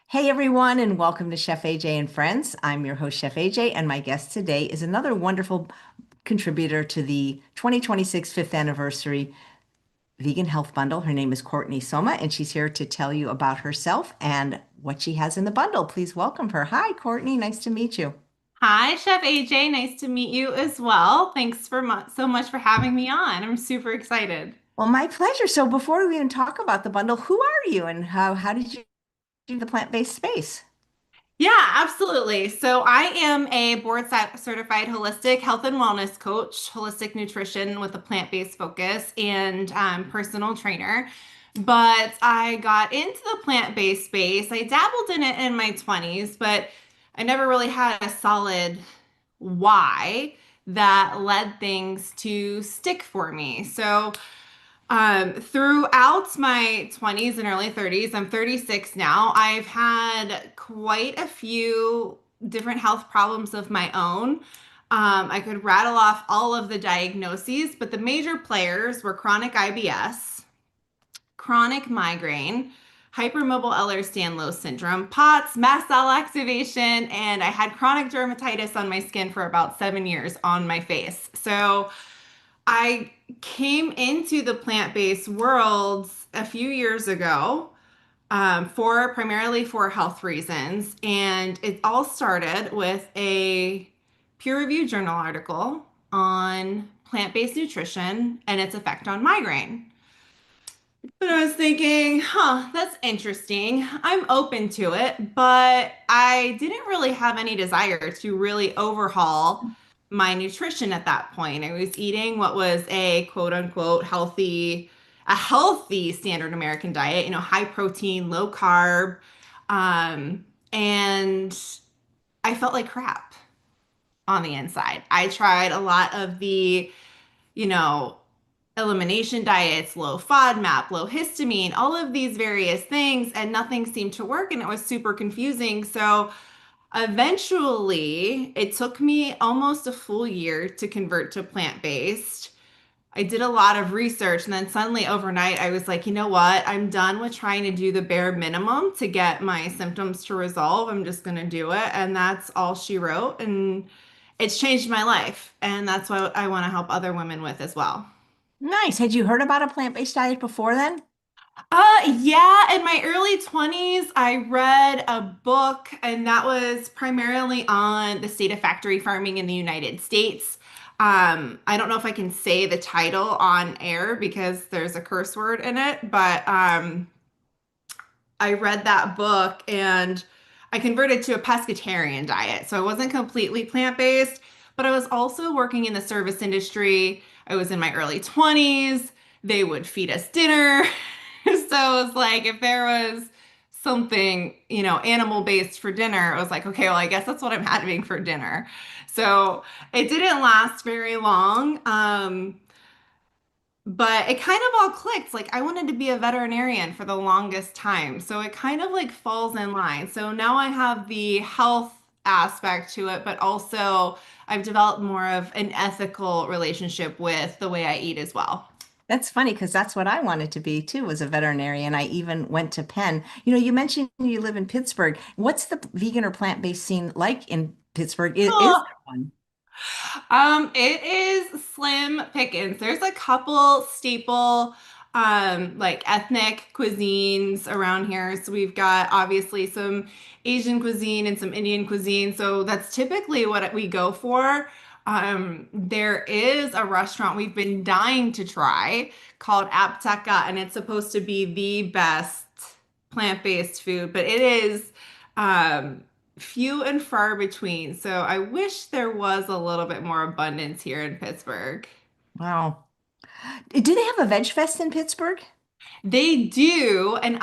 Hey everyone, and welcome to Chef AJ and Friends. I'm your host, Chef AJ, and my guest today is another wonderful contributor to the 2026 fifth anniversary Vegan Health Bundle. Her name is Courtney Somma, and she's here to tell you about herself and what she has in the bundle. Please welcome her. Hi, Courtney. Nice to meet you. Hi, Chef AJ. Nice to meet you as well. Thanks so much for having me on. I'm super excited. Well, my pleasure. So before we even talk about the bundle, who are you and how did you do the plant-based space? Yeah, absolutely. So I am a certified holistic health and wellness coach, holistic nutrition with a plant-based focus, and personal trainer. But I got into the plant-based space. I dabbled in it in my 20s, but I never really had a solid why that led things to stick for me. Throughout my 20s and early 30s, I'm 36 now, I've had quite a few different health problems of my own. I could rattle off all of the diagnoses, but the major players were chronic IBS, chronic migraine, hypermobile Ehlers-Danlos syndrome, POTS, mast cell activation, and I had chronic dermatitis on my skin for about 7 years on my face. So I came into the plant-based world a few years ago for primarily for health reasons. And it all started with a peer-reviewed journal article on plant-based nutrition and its effect on migraine. But I was thinking, that's interesting. I'm open to it, but I didn't really have any desire to really overhaul my nutrition at that point. I was eating what was a quote unquote a healthy standard American diet, high protein, low carb. And I felt like crap on the inside. I tried a lot of you know, elimination diets, low FODMAP, low histamine, all of these various things, and nothing seemed to work, and it was super confusing. So eventually, it took me almost a full year to convert to plant-based. I did a lot of research, and then suddenly overnight, I was like, you know what? I'm done with trying to do the bare minimum to get my symptoms to resolve. I'm just going to do it. And that's all she wrote. And it's changed my life. And that's what I want to help other women with as well. Nice. Had you heard about a plant-based diet before then? Yeah, in my early 20s, I read a book, and that was primarily on the state of factory farming in the United States. I don't know if I can say the title on air because there's a curse word in it, but I read that book and I converted to a pescatarian diet. So I wasn't completely plant-based, but I was also working in the service industry. I was in my early 20s. They would feed us dinner. So it was like if there was something, animal-based for dinner, it was like, okay, well, I guess that's what I'm having for dinner. So it didn't last very long. But it kind of all clicked. Like I wanted to be a veterinarian for the longest time. So it kind of like falls in line. So now I have the health aspect to it, but also I've developed more of an ethical relationship with the way I eat as well. That's funny because that's what I wanted to be too, was a veterinarian. I even went to Penn. You mentioned you live in Pittsburgh. What's the vegan or plant-based scene like in Pittsburgh? Is there one? It is slim pickings. There's a couple staple like ethnic cuisines around here. So we've got obviously some Asian cuisine and some Indian cuisine. So that's typically what we go for. There is a restaurant we've been dying to try called Apteka, and it's supposed to be the best plant-based food, but it is um few and far between. So I wish there was a little bit more abundance here in Pittsburgh. Wow. Do they have a veg fest in Pittsburgh? They do, and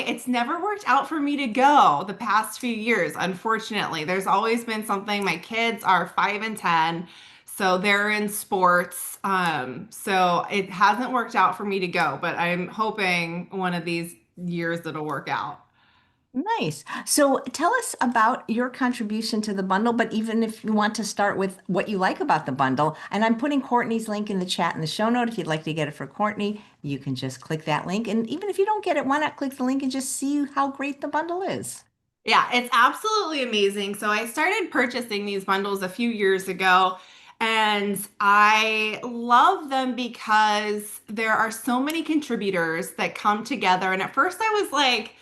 it's never worked out for me to go the past few years, unfortunately. There's always been something. My kids are 5 and 10, so they're in sports. So it hasn't worked out for me to go, but I'm hoping one of these years it'll work out. Nice. So tell us about your contribution to the bundle, but even if you want to start with what you like about the bundle, and I'm putting Courtney's link in the chat in the show note. If you'd like to get it for Courtney, you can just click that link. And even if you don't get it, why not click the link and just see how great the bundle is? Yeah, it's absolutely amazing. So I started purchasing these bundles a few years ago, and I love them because there are so many contributors that come together. And at first I was like,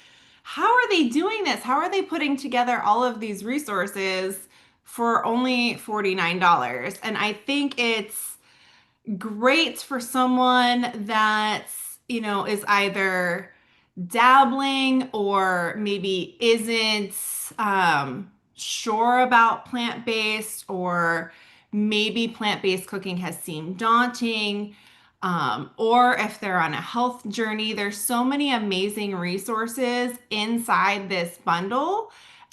how are they doing this? How are they putting together all of these resources for only $49? And I think it's great for someone that's, is either dabbling or maybe isn't sure about plant-based, or maybe plant-based cooking has seemed daunting, or if they're on a health journey. There's so many amazing resources inside this bundle.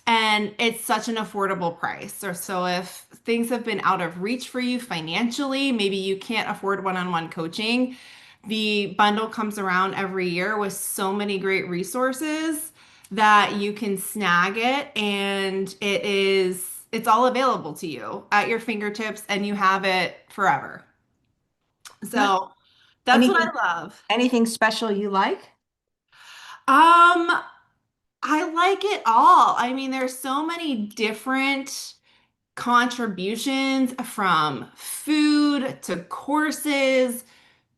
And it's such an affordable price. So if things have been out of reach for you financially, maybe you can't afford one-on-one coaching, the bundle comes around every year with so many great resources that you can snag it, and it's all available to you at your fingertips, and you have it forever. Not So that's what anything, I love. anything special you like? Um, I like it all. I mean, there's so many different contributions, from food to courses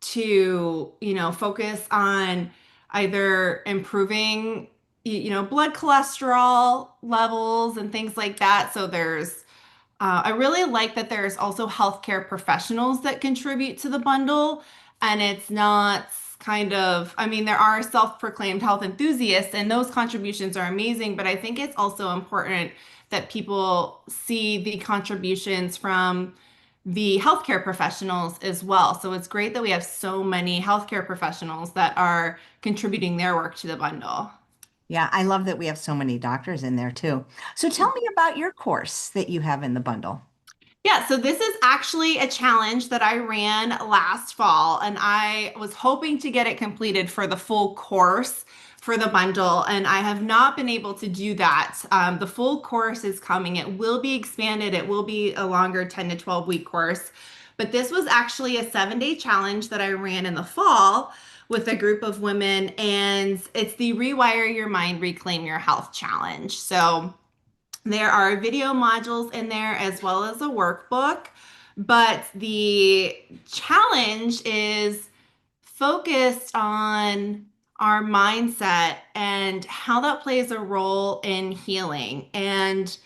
to, focus on either improving, blood cholesterol levels and things like that. So I really like that there's also healthcare professionals that contribute to the bundle. And it's not kind of, I mean, there are self-proclaimed health enthusiasts, and those contributions are amazing. But I think it's also important that people see the contributions from the healthcare professionals as well. So it's great that we have so many healthcare professionals that are contributing their work to the bundle. Yeah, I love that we have so many doctors in there too. So tell me about your course that you have in the bundle. Yeah, so this is actually a challenge that I ran last fall, and I was hoping to get it completed for the full course for the bundle, and I have not been able to do that. The full course is coming. It will be expanded. It will be a longer 10 to 12 week course. But this was actually a 7-day challenge that I ran in the fall with a group of women, and it's the Rewire Your Mind, Reclaim Your Health challenge. So there are video modules in there as well as a workbook, but the challenge is focused on our mindset and how that plays a role in healing. And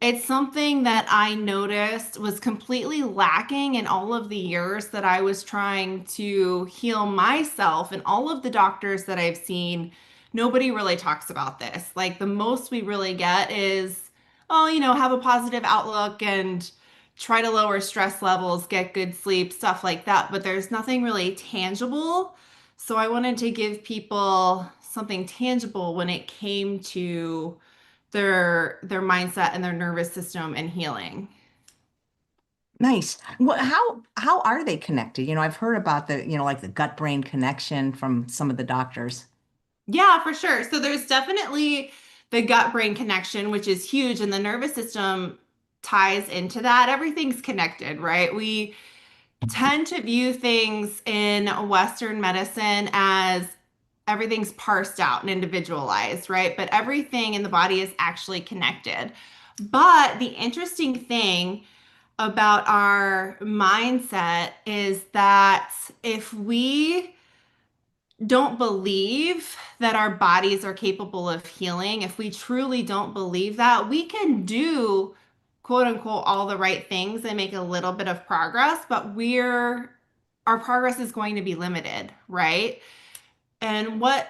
it's something that I noticed was completely lacking in all of the years that I was trying to heal myself, and all of the doctors that I've seen. Nobody really talks about this. Like, the most we really get is, oh, have a positive outlook and try to lower stress levels, get good sleep, stuff like that. But there's nothing really tangible. So I wanted to give people something tangible when it came to their mindset and their nervous system and healing. Nice. Well, how are they connected? I've heard about like the gut brain connection from some of the doctors. Yeah, for sure. So there's definitely the gut brain connection, which is huge, and the nervous system ties into that. Everything's connected, right? We tend to view things in Western medicine as everything's parsed out and individualized, right? But everything in the body is actually connected. But the interesting thing about our mindset is that if we don't believe that our bodies are capable of healing, if we truly don't believe that, we can do quote unquote all the right things and make a little bit of progress, but our progress is going to be limited, right? And what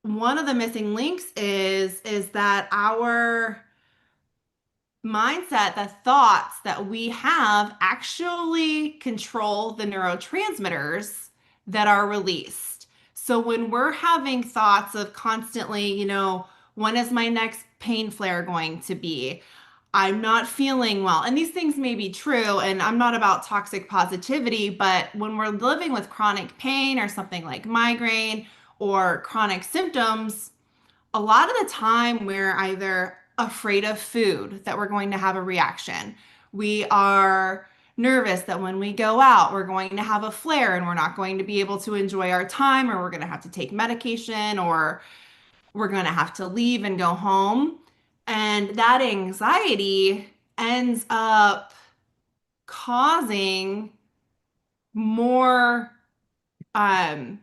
one of the missing links is that our mindset, the thoughts that we have actually control the neurotransmitters that are released. So when we're having thoughts of constantly, when is my next pain flare going to be? I'm not feeling well. And these things may be true, and I'm not about toxic positivity, but when we're living with chronic pain or something like migraine or chronic symptoms, a lot of the time we're either afraid of food, that we're going to have a reaction. We are nervous that when we go out, we're going to have a flare and we're not going to be able to enjoy our time, or we're going to have to take medication, or we're going to have to leave and go home. And that anxiety ends up causing more um,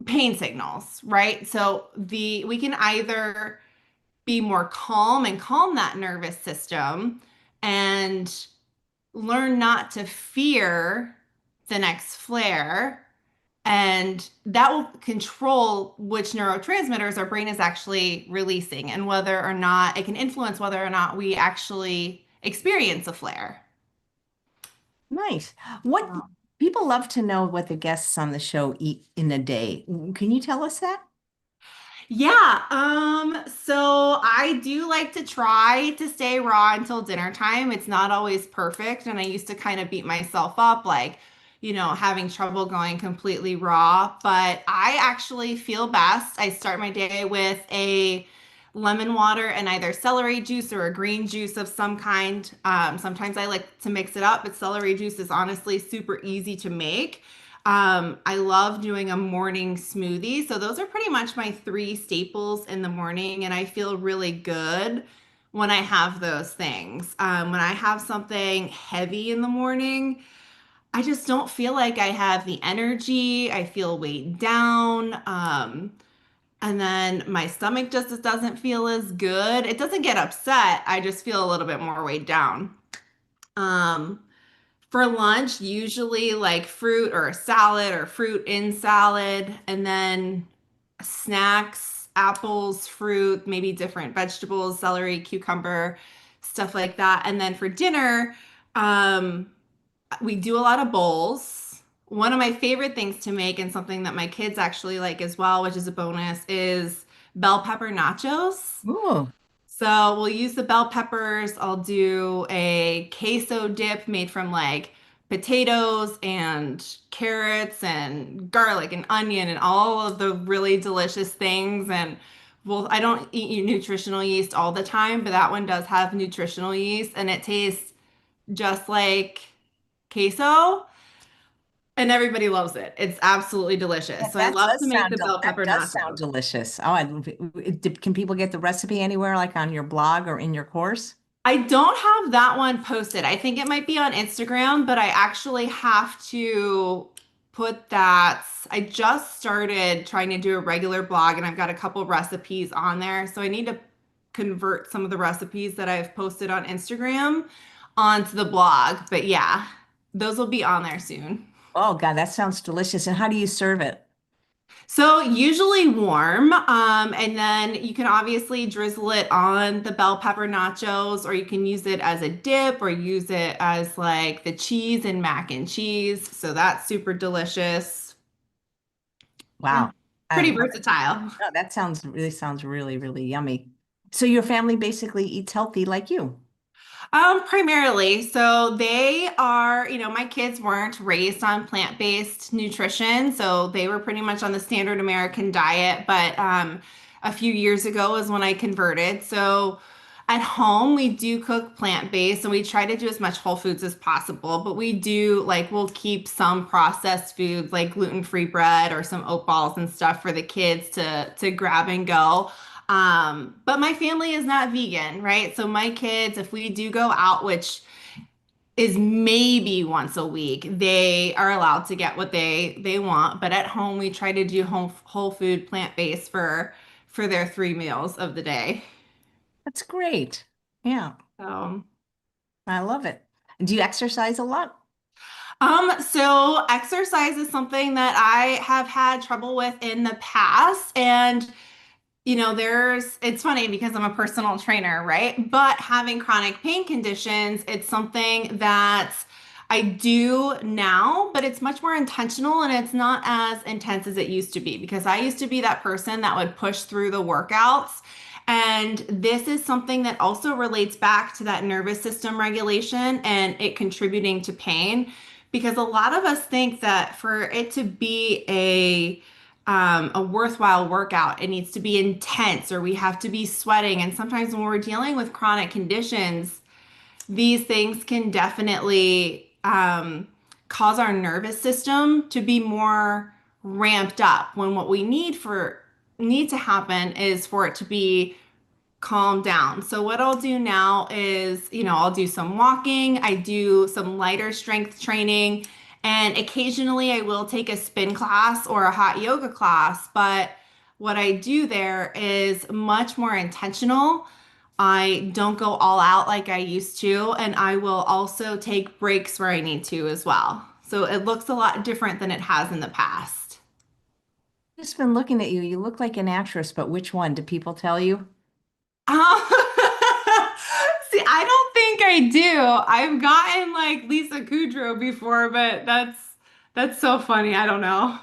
pain signals, right? So we can either be more calm and calm that nervous system and learn not to fear the next flare. And that will control which neurotransmitters our brain is actually releasing and whether or not it can influence whether or not we actually experience a flare. Nice. What people love to know what the guests on the show eat in a day. Can you tell us that? Yeah, so I do like to try to stay raw until dinner time. It's not always perfect, and I used to kind of beat myself up, like, having trouble going completely raw, but I actually feel best. I start my day with a lemon water and either celery juice or a green juice of some kind. Sometimes I like to mix it up, but celery juice is honestly super easy to make. I love doing a morning smoothie. So those are pretty much my three staples in the morning, and I feel really good when I have those things. When I have something heavy in the morning, I just don't feel like I have the energy. I feel weighed down. And then my stomach just doesn't feel as good. It doesn't get upset. I just feel a little bit more weighed down. Um, for lunch, usually like fruit or a salad or fruit in salad, and then snacks, apples, fruit, maybe different vegetables, celery, cucumber, stuff like that. And then for dinner, um, we do a lot of bowls. One of my favorite things to make, and something that my kids actually like as well, which is a bonus, is bell pepper nachos. Ooh, So we'll use the bell peppers. I'll do a queso dip made from like potatoes and carrots and garlic and onion and all of the really delicious things. And well, I don't eat nutritional yeast all the time, but that one does have nutritional yeast and it tastes just like queso. And everybody loves it. It's absolutely delicious. So I that love to does make the bell that pepper does sound nachos. delicious. Oh, can people get the recipe anywhere, like on your blog or in your course? I don't have that one posted. I think it might be on Instagram, but I actually have to put that. I just started trying to do a regular blog and I've got a couple recipes on there. So I need to convert some of the recipes that I've posted on Instagram onto the blog. But yeah, those will be on there soon. Oh God, that sounds delicious. And how do you serve it? So usually warm, and then you can obviously drizzle it on the bell pepper nachos, or you can use it as a dip, or use it as like the cheese and mac and cheese. So that's super delicious. Yeah, Wow. pretty Um, versatile. no, that sounds really, really yummy. So your family basically eats healthy like you. Primarily. So they are, my kids weren't raised on plant-based nutrition, so they were pretty much on the standard American diet. But a few years ago is when I converted. So at home, we do cook plant-based and we try to do as much whole foods as possible. But we do like we'll keep some processed foods like gluten-free bread or some oat balls and stuff for the kids to grab and go. But my family is not vegan, right? So my kids, if we do go out, which is maybe once a week, they are allowed to get what they want. But at home, we try to do whole food, plant-based for their 3 meals of the day. That's great. Yeah, So, I love it. Do you exercise a lot? so exercise is something that I have had trouble with in the past, and it's funny because I'm a personal trainer, right? But having chronic pain conditions, it's something that I do now, but it's much more intentional and it's not as intense as it used to be because I used to be that person that would push through the workouts. And this is something that also relates back to that nervous system regulation and it contributing to pain because a lot of us think that for it to be a worthwhile workout. It needs to be intense or we have to be sweating. And sometimes when we're dealing with chronic conditions, these things can definitely cause our nervous system to be more ramped up when what we need for need to happen is for it to be calm down. So what I'll do now is, I'll do some walking, I do some lighter strength training, and occasionally I will take a spin class or a hot yoga class, but what I do there is much more intentional. I don't go all out like I used to, and I will also take breaks where I need to as well. So it looks a lot different than it has in the past. Just been looking at you. You look like an actress, but which one? Do people tell you? Um, See, I don't think I do. I've gotten like Lisa Kudrow before, but that's so funny. I don't know.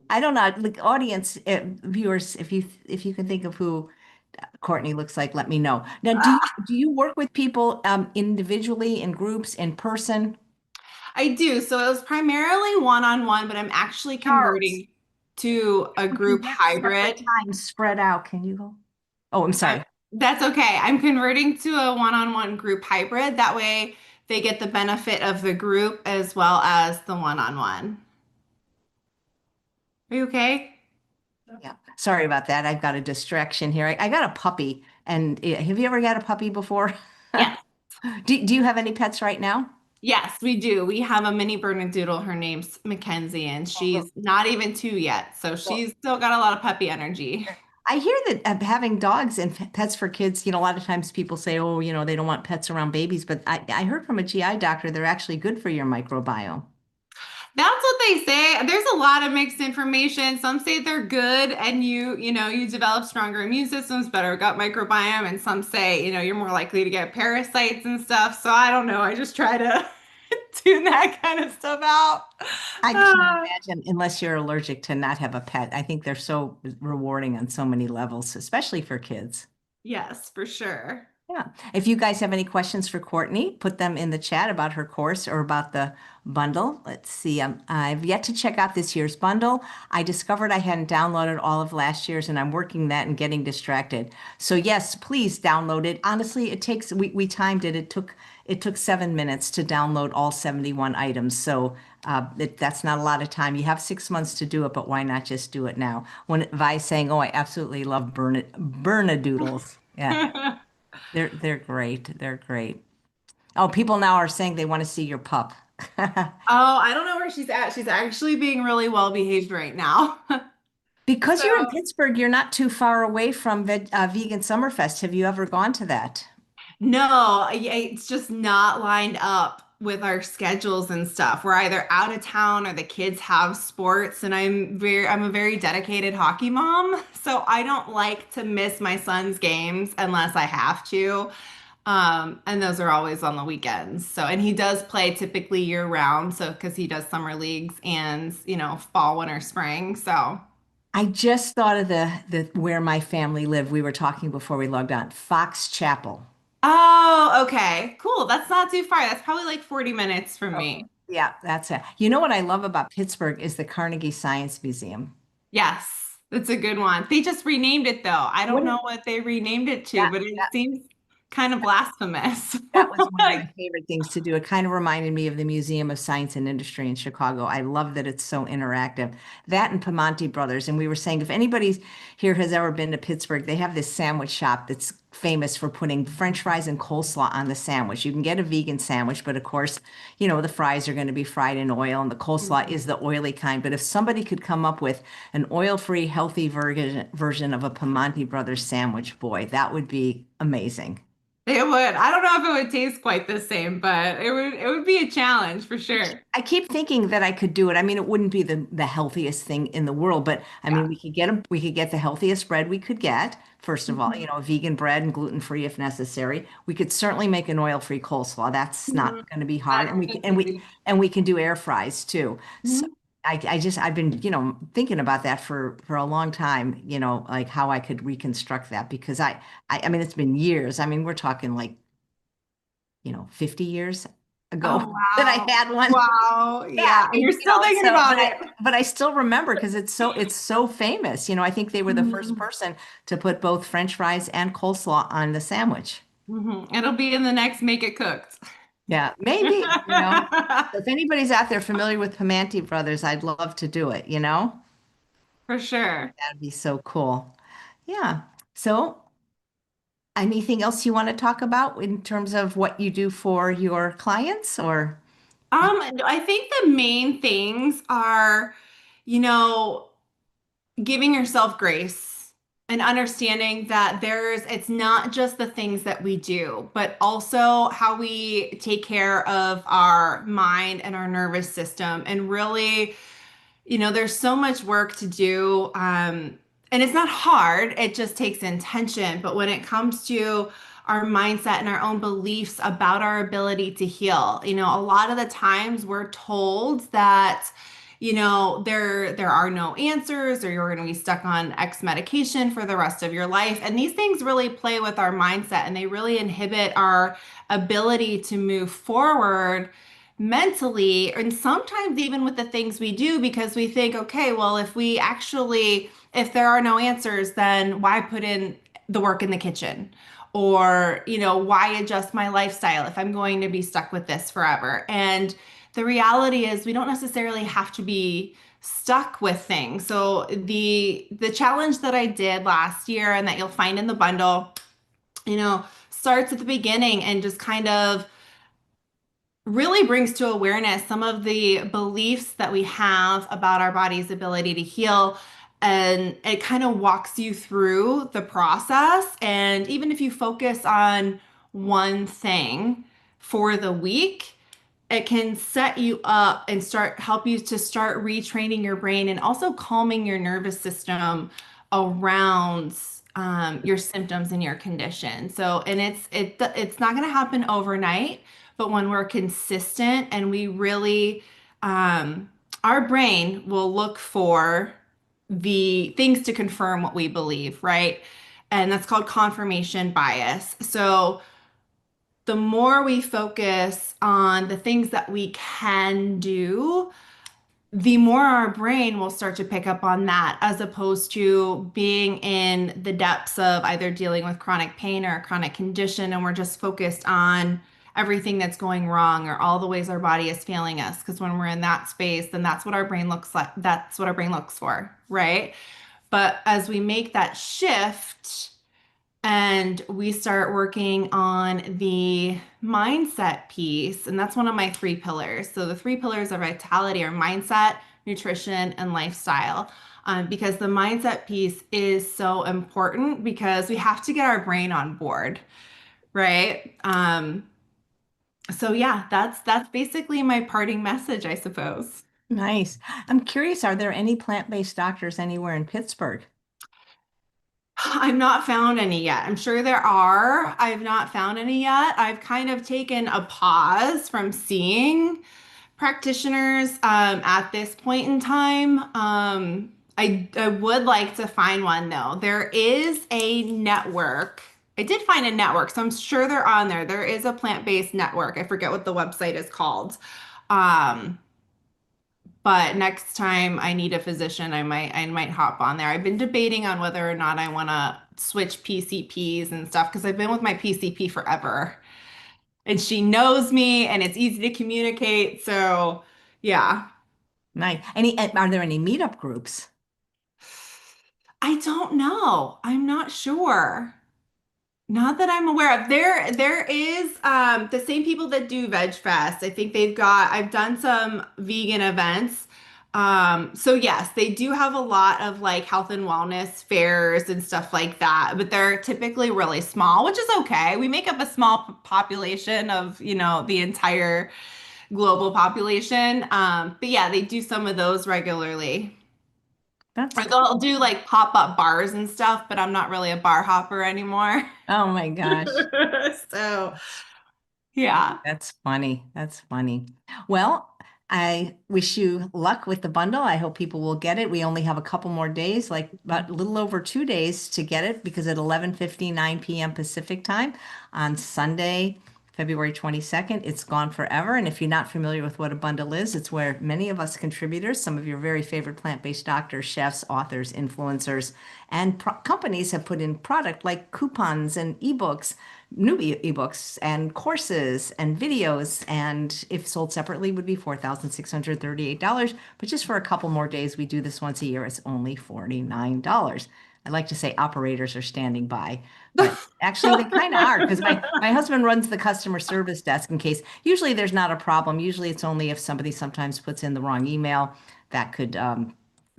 I don't know. Like audience viewers, if you can think of who Courtney looks like, let me know. Now, do you work with people individually, in groups, in person? I do. So it was primarily one-on-one, but I'm actually Charles, converting to a we can group get separate hybrid. times spread out. Can you go? Oh, I'm sorry. That's okay. I'm converting to a one-on-one group hybrid. That way they get the benefit of the group as well as the one-on-one. Are you okay? Yeah. Sorry about that. I've got a distraction here. I got a puppy, and have you ever got a puppy before? Yes. Do you have any pets right now? Yes, we do. We have a mini Bernedoodle. Her name's Mackenzie, and she's not even 2 yet. So Well, she's still got a lot of puppy energy. I hear that having dogs and pets for kids, a lot of times people say, oh, they don't want pets around babies, but I heard from a GI doctor they're actually good for your microbiome. That's what they say. There's a lot of mixed information. Some say they're good and you develop stronger immune systems, better gut microbiome, and some say, you're more likely to get parasites and stuff. So I don't know. I just try to tune that kind of stuff out. I can't Ah, imagine unless you're allergic to not have a pet. I think they're so rewarding on so many levels, especially for kids. yes, for sure. Yeah. If you guys have any questions for Courtney, put them in the chat about her course or about the bundle. Let's see. I've yet to check out this year's bundle. I discovered I hadn't downloaded all of last year's, and I'm working that and getting distracted. So yes, please download it. Honestly, we timed it. It took 7 minutes to download all 71 items. So that's not a lot of time. You have 6 months to do it, but why not just do it now? When Vi's saying, "Oh, I absolutely love Bernadoodles." Yeah. They're great. They're great. Oh, people now are saying they want to see your pup. Oh, I don't know where she's at. She's actually being really well behaved right now. Because you're in So, Pittsburgh, you're not too far away from Vegan Summerfest. Have you ever gone to that? no, it's just not lined up with our schedules and stuff. We're either out of town or the kids have sports, and I'm a very dedicated hockey mom, so I don't like to miss my son's games unless I have to. And those are always on the weekends. So, and he does play typically year round, so because he does summer leagues and, fall, winter, spring. So, I just thought of the where my family lived. We were talking before we logged on. Fox Chapel. oh, okay, cool. That's not too far. That's probably like 40 minutes from Oh, me. yeah, that's it. You know what I love about Pittsburgh is the Carnegie Science Museum. Yes, that's a good one. They just renamed it though. I don't What is know what they renamed it to, that? but it seems kind of blasphemous. That was one of my Like, favorite things to do. It kind of reminded me of the Museum of Science and Industry in Chicago. I love that it's so interactive. That and Pamonti Brothers. And we were saying if anybody here has ever been to Pittsburgh, they have this sandwich shop that's famous for putting French fries and coleslaw on the sandwich. You can get a vegan sandwich, but of course, the fries are going to be fried in oil and the coleslaw is the oily kind. But if somebody could come up with an oil-free, healthy version of a Pamonti Brothers sandwich, boy, that would be amazing. it would. I don't know if it would taste quite the same, but it would be a challenge for sure. I keep thinking that I could do it. I mean, it wouldn't be the healthiest thing in the world, but I mean, Yeah. we could get the healthiest bread we could get. First of all, Mhm. vegan bread and gluten-free if necessary. We could certainly make an oil-free coleslaw. That's not Mhm. going to be hard, and That's we can that's easy. and we can do air fries too. So Mhm. I've been thinking about that for a long time. Like how I could reconstruct that because I mean it's been years. I mean we're talking like 50 years ago Oh, that I wow. had one. Wow. Yeah, Yeah. And you're still thinking so about but I it. but I still remember because it's so famous. I think they were the first Mhm. person to put both French fries and coleslaw on the sandwich. It'll be in the next Make It Cooked. Yeah, maybe. If anybody's out there familiar with Pamanti Brothers, I'd love to do it. For sure. That'd be so cool. Yeah. So, anything else you want to talk about in terms of what you do for your clients or? I think the main things are, you know, giving yourself grace and understanding that it's not just the things that we do, but also how we take care of our mind and our nervous system. And really, there's so much work to do. And it's not hard, it just takes intention. But when it comes to our mindset and our own beliefs about our ability to heal, a lot of the times we're told that, there are no answers, or you're going to be stuck on X medication for the rest of your life. And these things really play with our mindset, and they really inhibit our ability to move forward mentally, and sometimes even with the things we do, because we think, okay, well, if there are no answers, then why put in the work in the kitchen? Or, why adjust my lifestyle if I'm going to be stuck with this forever? And the reality is we don't necessarily have to be stuck with things. So the challenge that I did last year and that you'll find in the bundle, starts at the beginning and just kind of really brings to awareness some of the beliefs that we have about our body's ability to heal. And it kind of walks you through the process. And even if you focus on one thing for the week, it can set you up and help you to start retraining your brain and also calming your nervous system around your symptoms and your condition. So, and it's not going to happen overnight, but when we're consistent and we really, our brain will look for the things to confirm what we believe, right? And that's called confirmation bias. So the more we focus on the things that we can do, the more our brain will start to pick up on that, as opposed to being in the depths of either dealing with chronic pain or a chronic condition, and we're just focused on everything that's going wrong or all the ways our body is failing us. Because when we're in that space, then that's what our brain looks like. That's what our brain looks for, right? But as we make that shift, and we start working on the mindset piece. And that's one of my three pillars. So the three pillars of vitality are mindset, nutrition, and lifestyle. Because the mindset piece is so important, because we have to get our brain on board, right? So yeah, that's basically my parting message, I suppose. Nice. I'm curious, are there any plant-based doctors anywhere in Pittsburgh? I've not found any yet. I'm sure there are. I've not found any yet. I've kind of taken a pause from seeing practitioners at this point in time. I would like to find one though. There is a network. I did find a network, so I'm sure they're on there. There is a plant-based network. I forget what the website is called. Um, but next time I need a physician, I might hop on there. I've been debating on whether or not I want to switch PCPs and stuff, because I've been with my PCP forever. And she knows me and it's easy to communicate. So, yeah. Nice. Are there any meetup groups? I don't know. I'm not sure. Not that I'm aware of. There is the same people that do Veg Fest. I think I've done some vegan events. So yes, they do have a lot of like health and wellness fairs and stuff like that, but they're typically really small, which is okay. We make up a small population of, the entire global population. But yeah, they do some of those regularly. That's Or cool. they'll do like pop-up bars and stuff, but I'm not really a bar hopper anymore. Oh my gosh. So, yeah. That's funny. That's funny. Well, I wish you luck with the bundle. I hope people will get it. We only have a couple more days, like about a little over 2 days to get it, because at 11:59 p.m. Pacific time on Sunday, February 22nd. It's gone forever. And if you're not familiar with what a bundle is, it's where many of us contributors, some of your very favorite plant-based doctors, chefs, authors, influencers, and companies have put in product like coupons and ebooks, new ebooks and courses and videos. And if sold separately would be $4,638. But just for a couple more days, we do this once a year. It's only $49. I like to say operators are standing by, but actually they kind of are because my husband runs the customer service desk in case. Usually there's not a problem. Usually it's only if somebody sometimes puts in the wrong email that could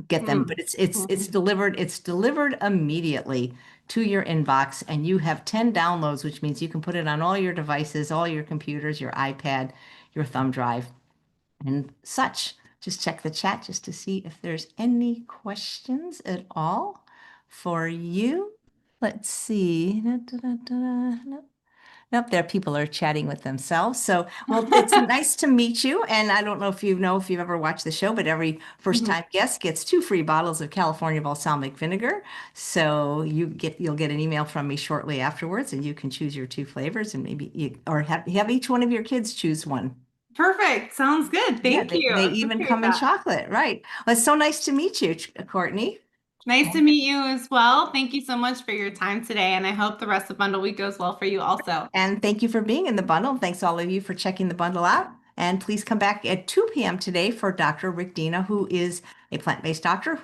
get them. But it's delivered immediately to your inbox, and you have 10 downloads, which means you can put it on all your devices, all your computers, your iPad, your thumb drive, and such. Just check the chat just to see if there's any questions at all for you. Let's see. Nope. Nope, there people are chatting with themselves. So, well, it's nice to meet you. And I don't know if you've ever watched the show, but every first Mhm. time guest gets 2 free bottles of California balsamic vinegar. So you'll get an email from me shortly afterwards, and you can choose your 2 flavors, and maybe or have each one of your kids choose one. Perfect. Sounds good. Yeah, Thank they, you. they I even appreciate come in that. chocolate, right? Well, it's so nice to meet you, Courtney. Nice to meet you as well. Thank you so much for your time today, and I hope the rest of Bundle Week goes well for you also. And thank you for being in the bundle. Thanks all of you for checking the bundle out. And please come back at 2 p.m. today for Dr. Rick Dina, who is a plant-based doctor who